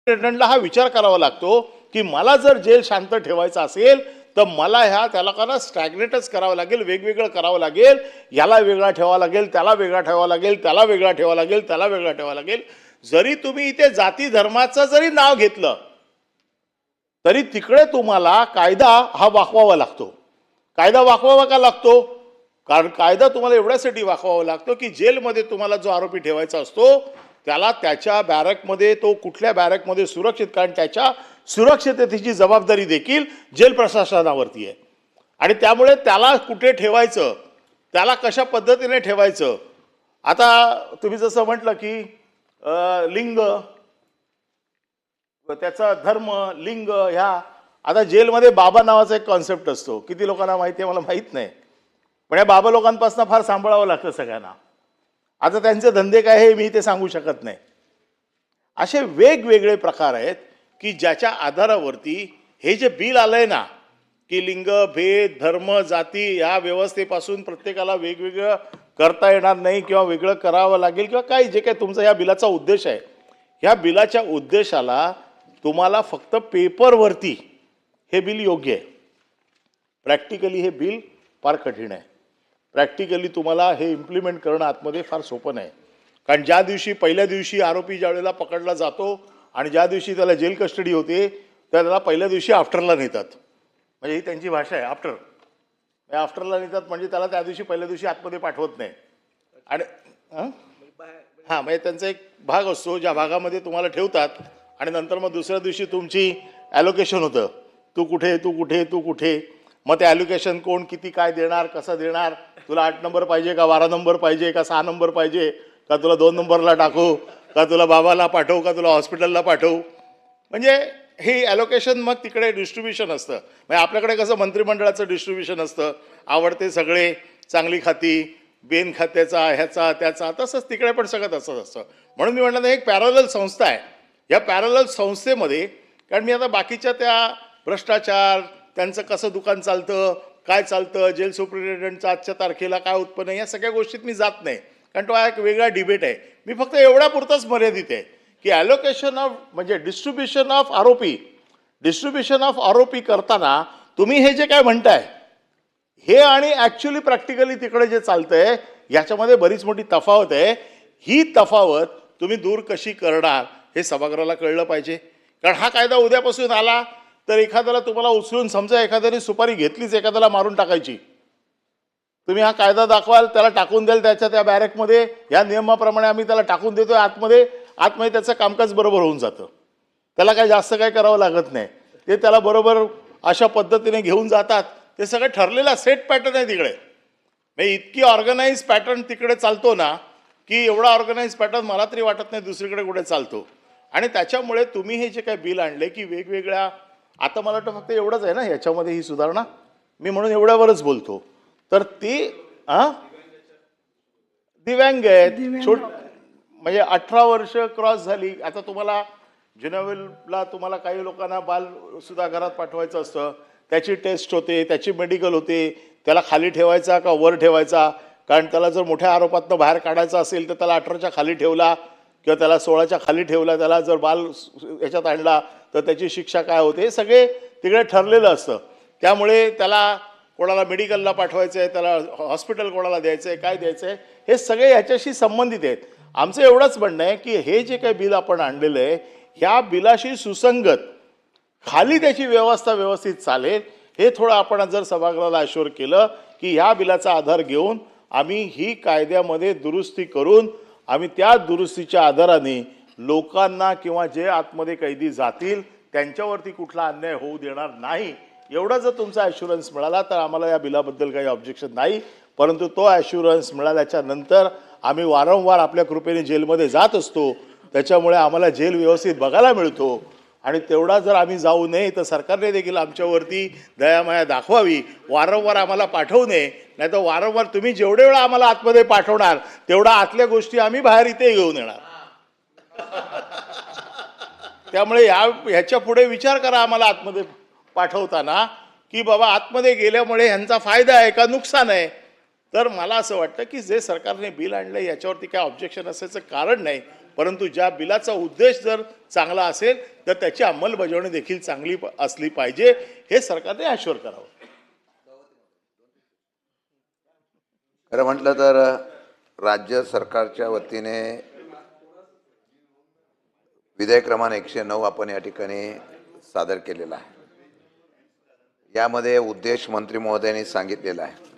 सुपरिटेंडंटला हा विचार करावा लागतो की मला जर जेल शांत ठेवायचं असेल तर मला त्याला का स्टॅग्नेटच करावं लागेल, वेगवेगळं करावं लागेल, याला वेगळा ठेवावा लागेल, त्याला वेगळा ठेवावा लागेल, त्याला वेगळा ठेवावा लागेल, त्याला वेगळा ठेवावा लागेल. जरी तुम्ही इथे जाती धर्माचं जरी नाव घेतलं तरी तिकडे तुम्हाला कायदा हा वाकवावा लागतो. कायदा वाकवावा का लागतो? कारण कायदा तुम्हाला एवढ्यासाठी वाकवावा लागतो की जेलमध्ये तुम्हाला जो आरोपी ठेवायचा असतो त्याला त्याच्या बॅरकमध्ये, तो कुठल्या बॅरकमध्ये सुरक्षित, कारण त्याच्या सुरक्षिततेची जबाबदारी देखील जेल प्रशासनावरती आहे. आणि त्यामुळे त्याला कुठे ठेवायचं, त्याला कशा पद्धतीने ठेवायचं. आता तुम्ही जसं म्हटलं की लिंग, त्याचा धर्म, लिंग, ह्या आता जेलमध्ये बाबा नावाचा एक कॉन्सेप्ट असतो. किती लोकांना माहिती आहे मला माहीत नाही, पण या बाबा लोकांपासून फार सांभाळावं लागतं सगळ्यांना. आता त्यांचे धंदे काय हे मी ते सांगू शकत नाही. असे वेगवेगळे प्रकार आहेत की ज्याच्या आधारावरती हे जे बिल आलंय ना की लिंग, भेद, धर्म, जाती या व्यवस्थेपासून प्रत्येकाला वेगवेगळं करता येणार नाही किंवा वेगळं करावं लागेल किंवा काही जे काही तुमचा या बिलाचा उद्देश आहे, ह्या बिलाच्या उद्देशाला तुम्हाला फक्त पेपरवरती हे बिल योग्य आहे. प्रॅक्टिकली हे बिल फार कठीण आहे. प्रॅक्टिकली तुम्हाला हे इम्प्लिमेंट करणं आतमध्ये फार सोपं नाही. कारण ज्या दिवशी पहिल्या दिवशी आरोपी ज्या वेळेला पकडला जातो आणि ज्या दिवशी त्याला जेल कस्टडी होते त्याला पहिल्या दिवशी आफ्टरला नेतात. म्हणजे ही त्यांची भाषा आहे, आफ्टर. आफ्टरला नेतात म्हणजे त्याला त्या दिवशी पहिल्या दिवशी आतमध्ये पाठवत नाही. आणि हां, म्हणजे त्यांचा एक भाग असतो ज्या भागामध्ये तुम्हाला ठेवतात आणि नंतर मग दुसऱ्या दिवशी तुमची ॲलोकेशन होतं. तू कुठे, तू कुठे, तू कुठे. मग ते ॲलोकेशन कोण किती काय देणार, कसं देणार, तुला 8 नंबर पाहिजे का 12 नंबर पाहिजे का 6 नंबर पाहिजे का तुला 2 नंबरला टाकू का तुला बाबाला पाठवू का तुला हॉस्पिटलला पाठवू. म्हणजे हे ॲलोकेशन मग तिकडे डिस्ट्रीब्युशन असतं. म्हणजे आपल्याकडे कसं मंत्रिमंडळाचं डिस्ट्रीब्युशन असतं, आवडते सगळे, चांगली खाती, बेन खात्याचा, ह्याचा त्याचा, तसंच तिकडे पण सगळं तसंच असतं. म्हणून मी म्हटलं ना एक पॅरलल संस्था आहे. या पॅरलल संस्थेमध्ये, कारण मी आता बाकीच्या त्या भ्रष्टाचार, त्यांचं कसं दुकान चालतं, काय चालतं, जेल सुपरिटेंडंटचं आजच्या तारखेला काय उत्पन्न, या सगळ्या गोष्टीत मी जात नाही, कारण तो एक वेगळा डिबेट आहे. मी फक्त एवढ्यापुरताच मर्यादित आहे की ॲलोकेशन ऑफ म्हणजे डिस्ट्रीब्युशन ऑफ आरोपी करताना तुम्ही हे जे काय म्हणताय हे आणि ॲक्च्युली प्रॅक्टिकली तिकडे जे चालतंय याच्यामध्ये बरीच मोठी तफावत आहे. ही तफावत तुम्ही दूर कशी करणार हे सभागृहाला कळलं पाहिजे. कारण हा कायदा उद्यापासून आला तर एखाद्याला तुम्हाला उचलून, समजा एखाद्याने सुपारी घेतलीच, एखाद्याला मारून टाकायची, तुम्ही हा कायदा दाखवाल, त्याला टाकून द्याल त्याच्या त्या बॅरेकमध्ये, या नियमाप्रमाणे आम्ही त्याला टाकून देतोय आतमध्ये त्याचं कामकाज बरोबर होऊन जातं. त्याला काय जास्त काय करावं लागत नाही. ते त्याला बरोबर अशा पद्धतीने घेऊन जातात. ते सगळं ठरलेला सेट पॅटर्न आहे तिकडे. म्हणजे इतकी ऑर्गनाइज पॅटर्न तिकडे चालतो ना की एवढा ऑर्गनाइज पॅटर्न मला तरी वाटत नाही दुसरीकडे कुठे चालतो. आणि त्याच्यामुळे तुम्ही हे जे काही बिल आणले की वेगवेगळ्या, आता मला वाटतं फक्त एवढंच आहे ना ह्याच्यामध्ये ही सुधारणा, मी म्हणून एवढ्यावरच बोलतो. तर ती दिव्यांग आहेत, म्हणजे 18 वर्ष क्रॉस झाली. आता तुम्हाला ज्युनियरला तुम्हाला काही लोकांना बाल सुद्धा घरात पाठवायचं असतं, त्याची टेस्ट होते, त्याची मेडिकल होते, त्याला खाली ठेवायचा का वर ठेवायचा. कारण त्याला जर मोठ्या आरोपातनं बाहेर काढायचा असेल तर त्याला 18च्या खाली ठेवला किंवा त्याला 16च्या खाली ठेवला, त्याला जर बाल याच्यात आणला तर त्याची शिक्षा काय होते, हे सगळे तिकडे ठरलेलं असतं. त्यामुळे त्याला कोणाला मेडिकलला पाठवायचं आहे, त्याला हॉस्पिटल कोणाला द्यायचं आहे, काय द्यायचं आहे, हे सगळे ह्याच्याशी संबंधित आहेत. आमचं एवढंच म्हणणं आहे की हे जे काही बिल आपण आणलेलं आहे ह्या बिलाशी सुसंगत खाली त्याची व्यवस्था व्यवस्थित चालेल हे थोडं आपण जर सभागृहाला अश्योर केलं की ह्या बिलाचा आधार घेऊन आम्ही ही कायद्यामध्ये दुरुस्ती करून आम्ही त्या दुरुस्तीच्या आधाराने लोकांना किंवा जे आतमध्ये कैदी जातील त्यांच्यावरती कुठला अन्याय होऊ देणार नाही, एवढा जर तुमचा ॲश्युरन्स मिळाला तर आम्हाला या बिलाबद्दल काही ऑब्जेक्शन नाही. परंतु तो ॲश्युरन्स मिळाल्याच्या नंतर आम्ही वारंवार आपल्या कृपेने जेलमध्ये जात असतो, त्याच्यामुळे आम्हाला जेल व्यवस्थित बघायला मिळतो. आणि तेवढा जर आम्ही जाऊ नये तर सरकारने देखील आमच्यावरती दयामाया दाखवावी, वारंवार आम्हाला पाठवू नये. नाही तर वारंवार तुम्ही जेवढे वेळा आम्हाला आतमध्ये पाठवणार तेवढा आतल्या गोष्टी आम्ही बाहेर इथे घेऊन येणार. त्यामुळे ह्याच्या पुढे विचार करा आम्हाला आतमध्ये पाठवताना की बाबा आतमध्ये गेल्यामुळे ह्यांचा फायदा आहे का नुकसान आहे. तर मला असं वाटतं की जे सरकारने बिल आणलं याच्यावरती काय ऑब्जेक्शन असायचं कारण नाही. परंतु ज्या बिलाचा उद्देश जर चांगला असेल तर त्याची अंमलबजावणी देखील चांगली असली पाहिजे, हे सरकारने ॲश्युअर करावं. खरं म्हटलं तर राज्य सरकारच्या वतीने विधेयक क्रमांक 109 आपण या ठिकाणी सादर केलेला आहे. यामध्ये उद्देश मंत्री महोदयांनी सांगितलेला आहे.